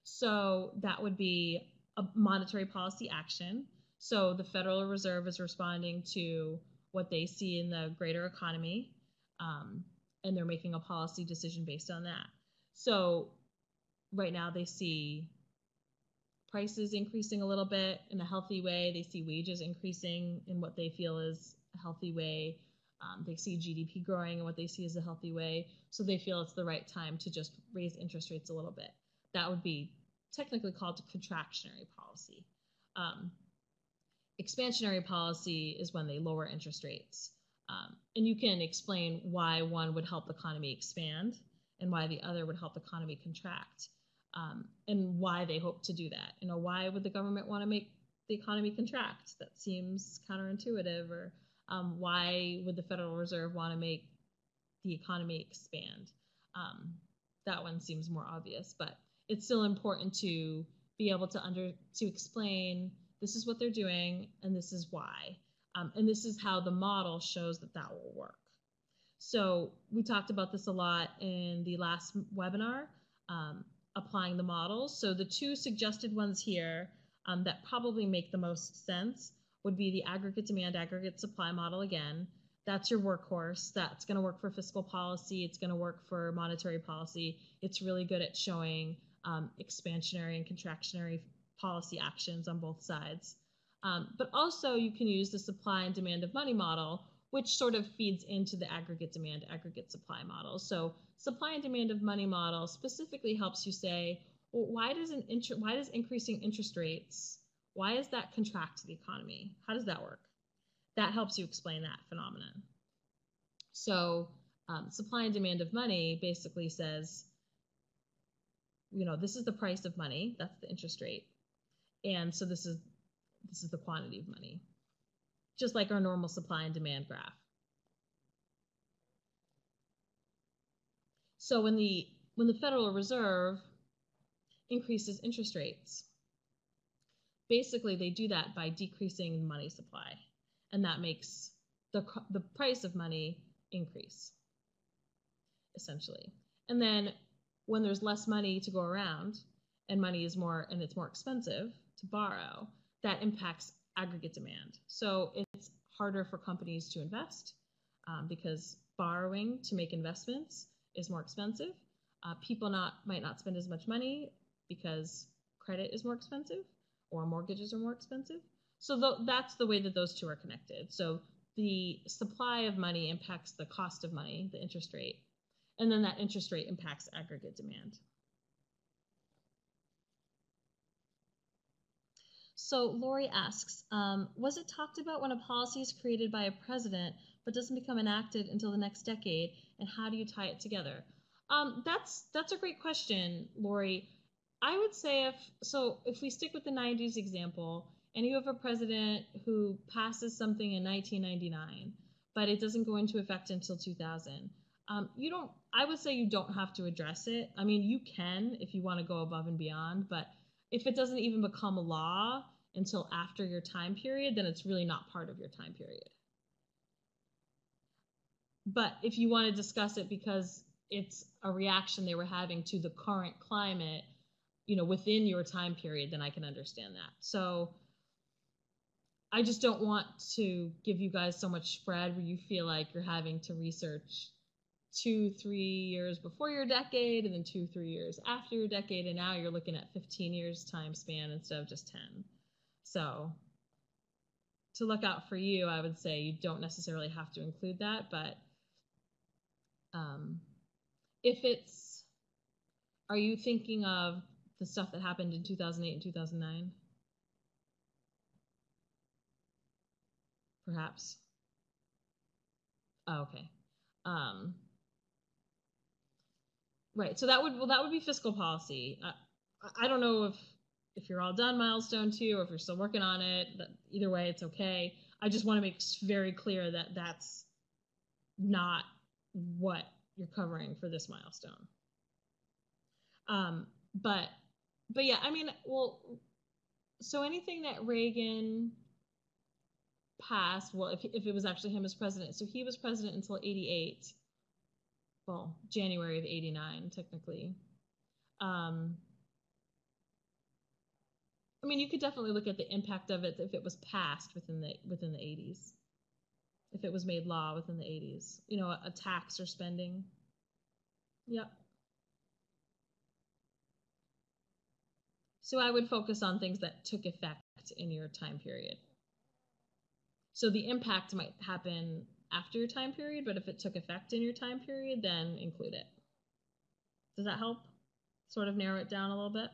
So that would be a monetary policy action. So the Federal Reserve is responding to what they see in the greater economy, and they're making a policy decision based on that. So right now they see prices increasing a little bit in a healthy way. They see wages increasing in what they feel is a healthy way. They see GDP growing in what they see as a healthy way. So they feel it's the right time to just raise interest rates a little bit. That would be technically called contractionary policy. Expansionary policy is when they lower interest rates. And you can explain why one would help the economy expand and why the other would help the economy contract, and why they hope to do that. Why would the government want to make the economy contract? That seems counterintuitive. Or why would the Federal Reserve want to make the economy expand? That one seems more obvious, but it's still important to be able to explain this is what they're doing and this is why. And this is how the model shows that that will work. So we talked about this a lot in the last webinar, applying the models. So the two suggested ones here that probably make the most sense would be the aggregate demand, aggregate supply model again. That's your workhorse. That's going to work for fiscal policy. It's going to work for monetary policy. It's really good at showing expansionary and contractionary policy actions on both sides. But also you can use the supply and demand of money model, which sort of feeds into the aggregate demand, aggregate supply model. So supply and demand of money model specifically helps you say, well, why does increasing interest rates, why does that contract the economy? How does that work? That helps you explain that phenomenon. So supply and demand of money basically says, this is the price of money, that's the interest rate. And so this is the quantity of money, just like our normal supply and demand graph. So when the Federal Reserve increases interest rates, basically they do that by decreasing money supply, and that makes the price of money increase, essentially. And then when there's less money to go around and money is more, and it's more expensive to borrow, that impacts aggregate demand. So it's harder for companies to invest because borrowing to make investments is more expensive. People might not spend as much money because credit is more expensive or mortgages are more expensive. So that's the way that those two are connected. So the supply of money impacts the cost of money, the interest rate, and then that interest rate impacts aggregate demand. So Lori asks, was it talked about when a policy is created by a president but doesn't become enacted until the next decade, and how do you tie it together? That's a great question, Lori. I would say if we stick with the 90s example, and you have a president who passes something in 1999, but it doesn't go into effect until 2000, I would say you don't have to address it. I mean, you can if you want to go above and beyond, but if it doesn't even become a law until after your time period, then it's really not part of your time period. But if you want to discuss it because it's a reaction they were having to the current climate, within your time period, then I can understand that. So I just don't want to give you guys so much spread where you feel like you're having to research 2-3 years before your decade and then 2-3 years after your decade, and now you're looking at 15 years time span instead of just 10. So to look out for you, I would say you don't necessarily have to include that, but are you thinking of the stuff that happened in 2008 and 2009? Perhaps. Oh, okay. Right. So that would be fiscal policy. I don't know if you're all done Milestone 2 or if you're still working on it. Either way, it's okay. I just want to make very clear that that's not what you're covering for this milestone. But yeah, I mean, so anything that Reagan passed, if it was actually him as president, so he was president until 88. Well, January of 89, technically. I mean, you could definitely look at the impact of it if it was passed within the 80s. If it was made law within the 80s, a tax or spending. Yep. So I would focus on things that took effect in your time period. So the impact might happen after your time period, but if it took effect in your time period, then include it. Does that help sort of narrow it down a little bit?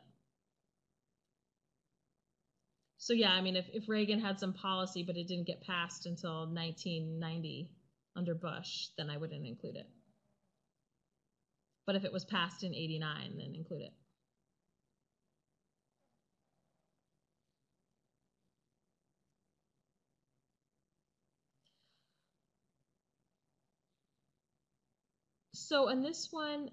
So yeah, I mean, if Reagan had some policy, but it didn't get passed until 1990 under Bush, then I wouldn't include it. But if it was passed in 89, then include it. So in this one,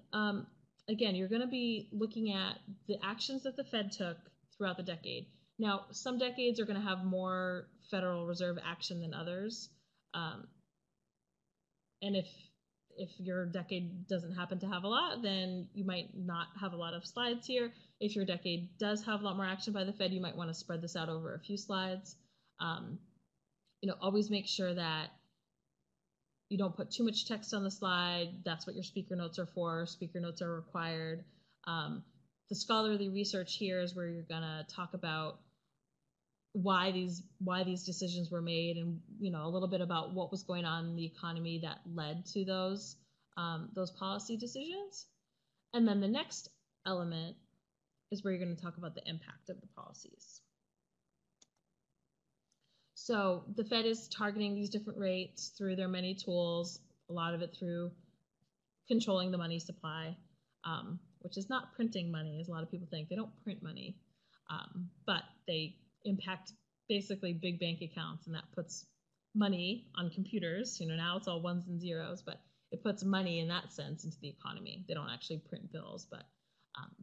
again, you're going to be looking at the actions that the Fed took throughout the decade. Now, some decades are going to have more Federal Reserve action than others. And if your decade doesn't happen to have a lot, then you might not have a lot of slides here. If your decade does have a lot more action by the Fed, you might want to spread this out over a few slides. Always make sure that you don't put too much text on the slide. That's what your speaker notes are for. Speaker notes are required. The scholarly research here is where you're gonna talk about why these decisions were made, and a little bit about what was going on in the economy that led to those policy decisions. And then the next element is where you're going to talk about the impact of the policies. So the Fed is targeting these different rates through their many tools, a lot of it through controlling the money supply, which is not printing money, as a lot of people think. They don't print money, but they impact basically big bank accounts, and that puts money on computers. Now it's all ones and zeros, but it puts money in that sense into the economy. They don't actually print bills, but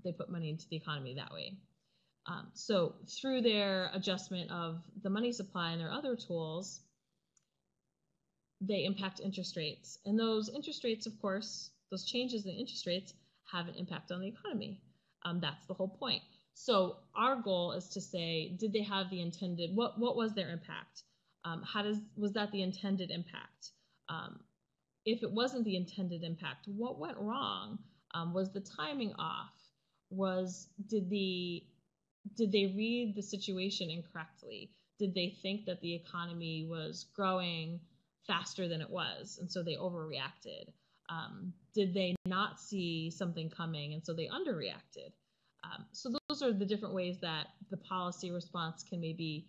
they put money into the economy that way. So through their adjustment of the money supply and their other tools, they impact interest rates. And those interest rates, of course, those changes in interest rates have an impact on the economy. That's the whole point. So our goal is to say, did they have the intended, what was their impact? Was that the intended impact? If it wasn't the intended impact, what went wrong? Was the timing off? Did they read the situation incorrectly? Did they think that the economy was growing faster than it was, and so they overreacted? Did they not see something coming, and so they underreacted? So those are the different ways that the policy response can maybe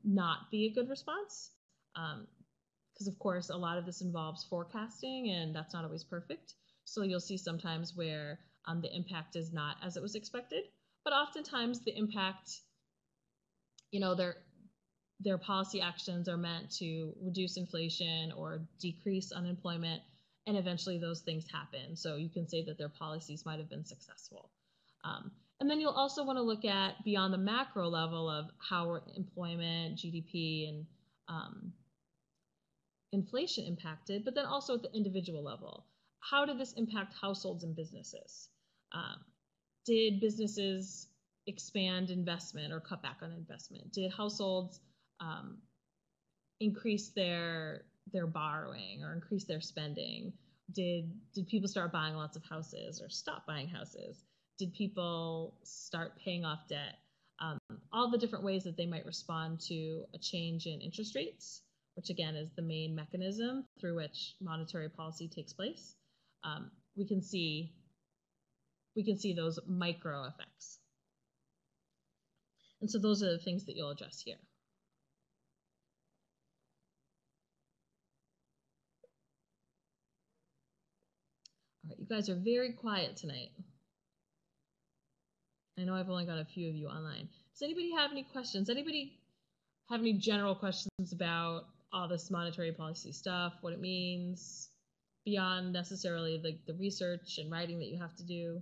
not be a good response. Because of course, a lot of this involves forecasting, and that's not always perfect. So you'll see sometimes where the impact is not as it was expected, but oftentimes the impact, their policy actions are meant to reduce inflation or decrease unemployment, and eventually those things happen. So you can say that their policies might have been successful. And then you'll also want to look at beyond the macro level of how employment, GDP, and inflation impacted, but then also at the individual level. How did this impact households and businesses? Did businesses expand investment or cut back on investment? Did households increase their borrowing or increase their spending? Did people start buying lots of houses or stop buying houses? Did people start paying off debt? All the different ways that they might respond to a change in interest rates, which again is the main mechanism through which monetary policy takes place. We can see those micro effects. And so those are the things that you'll address here. All right, you guys are very quiet tonight. I know I've only got a few of you online. Does anybody have any questions? Anybody have any general questions about all this monetary policy stuff, what it means, beyond necessarily like the research and writing that you have to do?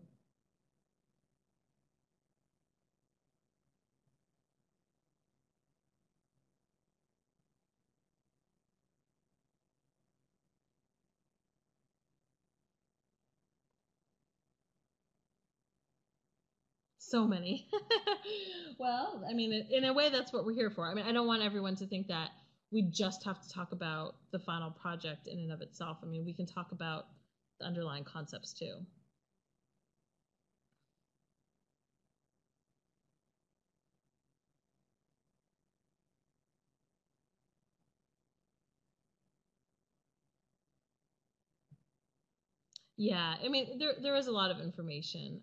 So many. Well, I mean, in a way, that's what we're here for. I mean, I don't want everyone to think that we just have to talk about the final project in and of itself. I mean, we can talk about the underlying concepts too. Yeah, I mean, there is a lot of information.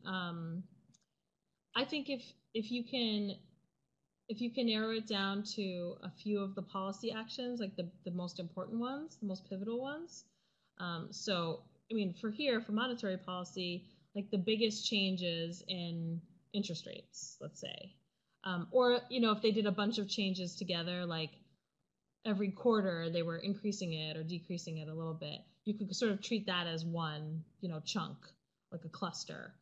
I think if you can if you can narrow it down to a few of the policy actions, like the most important ones, the most pivotal ones. So, I mean, for monetary policy, like the biggest changes in interest rates, let's say, or if they did a bunch of changes together, like every quarter they were increasing it or decreasing it a little bit, you could sort of treat that as one, chunk, like a cluster.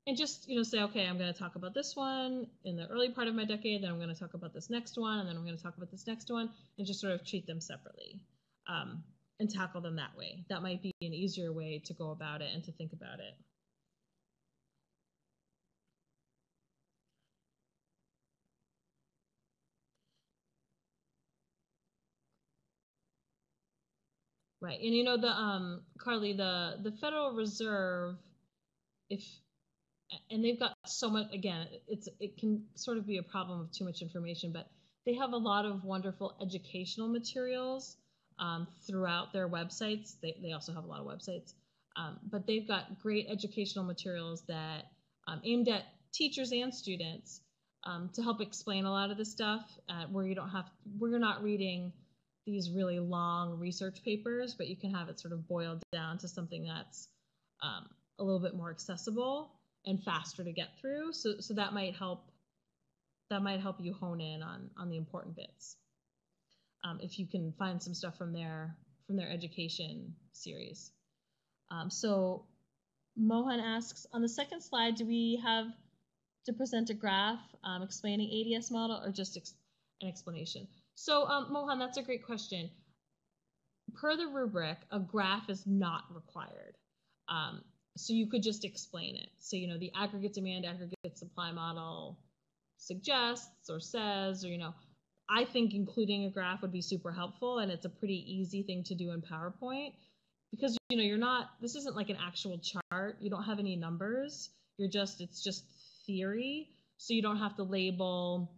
And just, say, okay, I'm going to talk about this one in the early part of my decade, then I'm going to talk about this next one, and then I'm going to talk about this next one, and just sort of treat them separately, and tackle them that way. That might be an easier way to go about it and to think about it. Right. And Carly, the Federal Reserve, if and they've got so much, again, it can sort of be a problem of too much information, but they have a lot of wonderful educational materials throughout their websites. They also have a lot of websites, but they've got great educational materials that aimed at teachers and students to help explain a lot of this stuff, where you're not reading these really long research papers, but you can have it sort of boiled down to something that's a little bit more accessible and faster to get through. So that might help you hone in on the important bits. If you can find some stuff from their education series. So Mohan asks, on the second slide, do we have to present a graph explaining ADS model, or just an explanation? So Mohan, that's a great question. Per the rubric, a graph is not required. So you could just explain it. So, the aggregate demand, aggregate supply model suggests or says, or, I think including a graph would be super helpful, and it's a pretty easy thing to do in PowerPoint because, this isn't like an actual chart. You don't have any numbers. It's just theory. So you don't have to label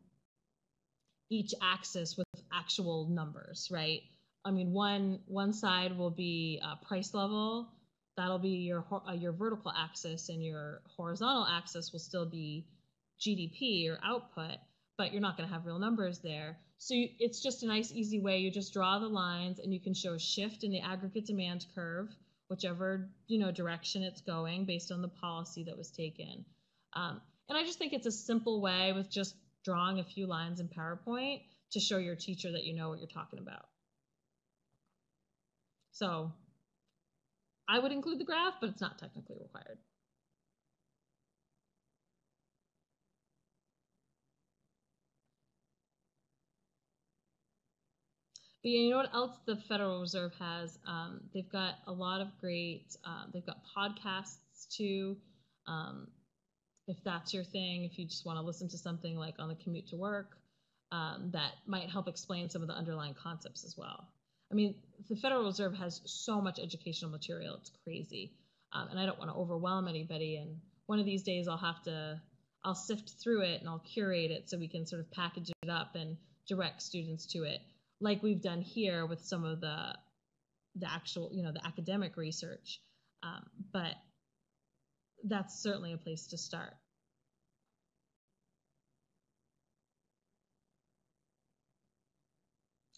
each axis with actual numbers, right? I mean, one side will be price level. That'll be your vertical axis, and your horizontal axis will still be GDP or output, but you're not going to have real numbers there. So it's just a nice, easy way. You just draw the lines, and you can show a shift in the aggregate demand curve, whichever direction it's going based on the policy that was taken. And I just think it's a simple way with just drawing a few lines in PowerPoint to show your teacher that you know what you're talking about. So I would include the graph, but it's not technically required. But you know what else the Federal Reserve has? They've got a lot of great, they've got podcasts too. If that's your thing, if you just want to listen to something like on the commute to work, that might help explain some of the underlying concepts as well. I mean, the Federal Reserve has so much educational material, it's crazy. And I don't want to overwhelm anybody. And one of these days I'll sift through it and I'll curate it so we can sort of package it up and direct students to it, like we've done here with some of the actual, the academic research. But that's certainly a place to start.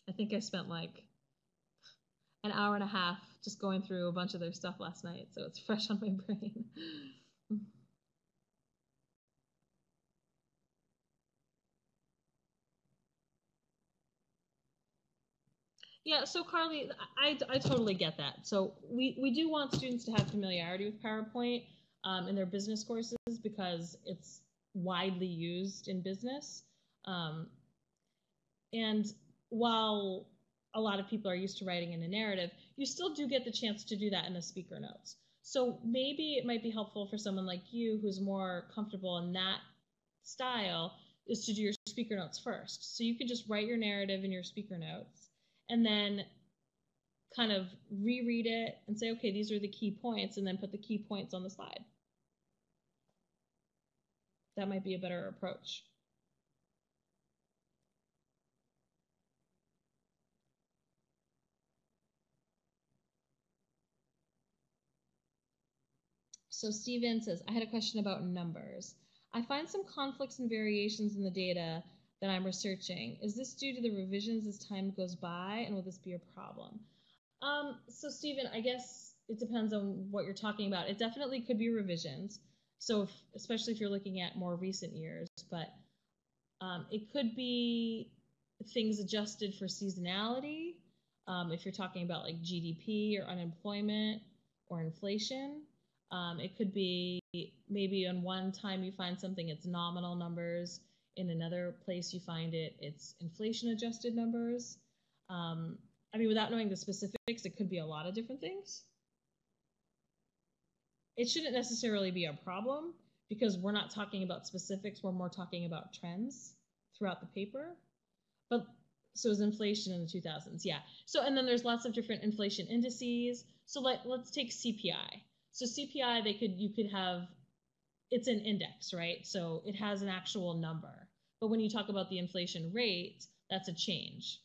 I think I spent like an hour and a half just going through a bunch of their stuff last night, so it's fresh on my brain. Yeah, so Carly, I totally get that. So we do want students to have familiarity with PowerPoint in their business courses because it's widely used in business. And while a lot of people are used to writing in a narrative, you still do get the chance to do that in the speaker notes. So maybe it might be helpful for someone like you who's more comfortable in that style is to do your speaker notes first. So you could just write your narrative in your speaker notes and then kind of reread it and say, okay, these are the key points, and then put the key points on the slide. That might be a better approach. So Steven says, I had a question about numbers. I find some conflicts and variations in the data that I'm researching. Is this due to the revisions as time goes by, and will this be a problem? So Stephen, I guess it depends on what you're talking about. It definitely could be revisions. So especially if you're looking at more recent years, but it could be things adjusted for seasonality. If you're talking about like GDP or unemployment or inflation, it could be maybe on one time you find something, it's nominal numbers. In another place you find it's inflation adjusted numbers. I mean, without knowing the specifics, it could be a lot of different things. It shouldn't necessarily be a problem because we're not talking about specifics, we're more talking about trends throughout the paper. But so is inflation in the 2000s, yeah. So, and then there's lots of different inflation indices. So let's take CPI. So CPI, you could have, it's an index, right? So it has an actual number. But when you talk about the inflation rate, that's a change.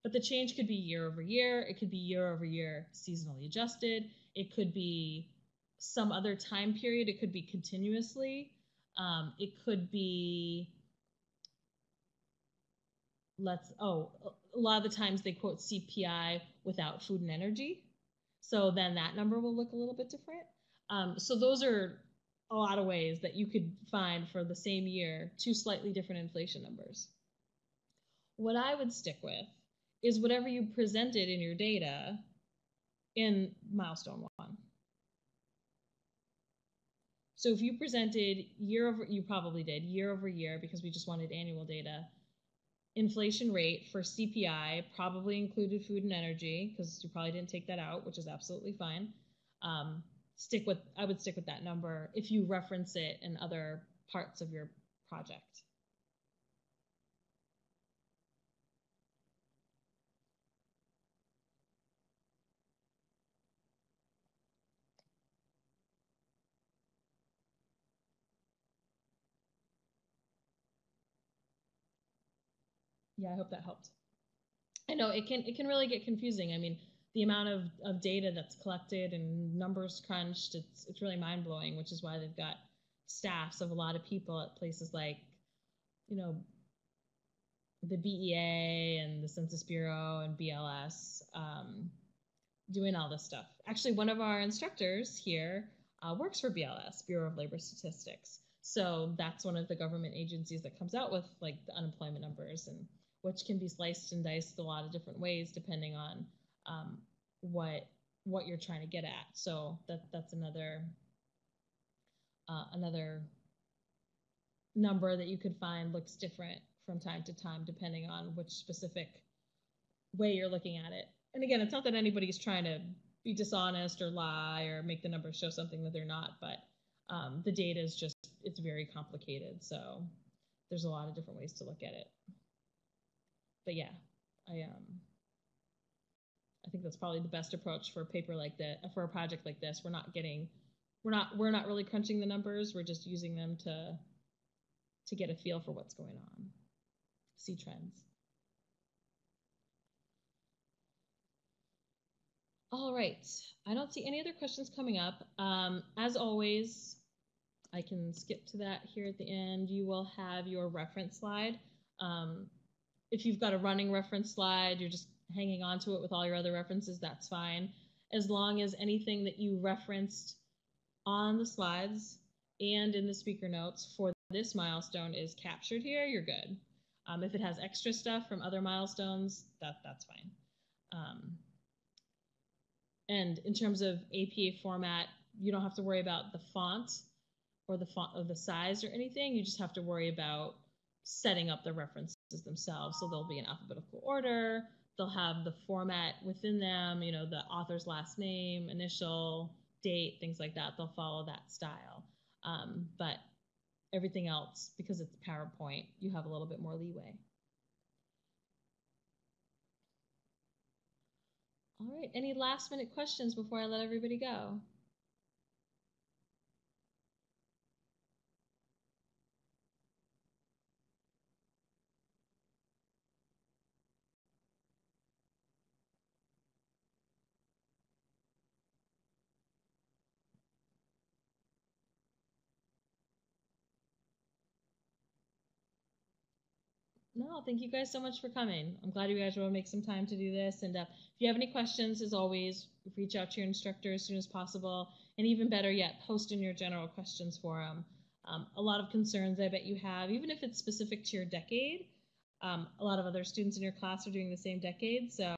But the change could be year over year. It could be year over year seasonally adjusted. It could be some other time period. It could be continuously. It could be, a lot of the times they quote CPI without food and energy. So then that number will look a little bit different. So those are a lot of ways that you could find for the same year, two slightly different inflation numbers. What I would stick with is whatever you presented in your data in Milestone 1. So if you presented you probably did year over year because we just wanted annual data, inflation rate for CPI probably included food and energy because you probably didn't take that out, which is absolutely fine. I would stick with that number if you reference it in other parts of your project. Yeah, I hope that helped. I know it can really get confusing. I mean, the amount of data that's collected and numbers crunched, it's really mind blowing, which is why they've got staffs of a lot of people at places like, you know, the BEA and the Census Bureau and BLS doing all this stuff. Actually, one of our instructors here works for BLS, Bureau of Labor Statistics. So that's one of the government agencies that comes out with like the unemployment numbers, and which can be sliced and diced a lot of different ways depending on what you're trying to get at. So that's another number that you could find looks different from time to time depending on which specific way you're looking at it. And again, it's not that anybody's trying to be dishonest or lie or make the numbers show something that they're not, but the data is just, it's very complicated. So there's a lot of different ways to look at it. But yeah, I think that's probably the best approach for a paper like that, for a project like this. We're not really crunching the numbers. We're just using them to get a feel for what's going on, see trends. All right, I don't see any other questions coming up. As always, I can skip to that here at the end. You will have your reference slide. If you've got a running reference slide, you're just hanging on to it with all your other references, that's fine. As long as anything that you referenced on the slides and in the speaker notes for this milestone is captured here, you're good. If it has extra stuff from other milestones, that's fine. And in terms of APA format, you don't have to worry about the font or the size or anything. You just have to worry about setting up the references themselves. So they'll be in alphabetical order. They'll have the format within them, you know, the author's last name, initial, date, things like that. They'll follow that style. But everything else, because it's PowerPoint, you have a little bit more leeway. All right, any last minute questions before I let everybody go? No, thank you guys so much for coming. I'm glad you guys were able to make some time to do this. And if you have any questions, as always, reach out to your instructor as soon as possible. And even better yet, post in your general questions forum. A lot of concerns I bet you have, even if it's specific to your decade. A lot of other students in your class are doing the same decade. So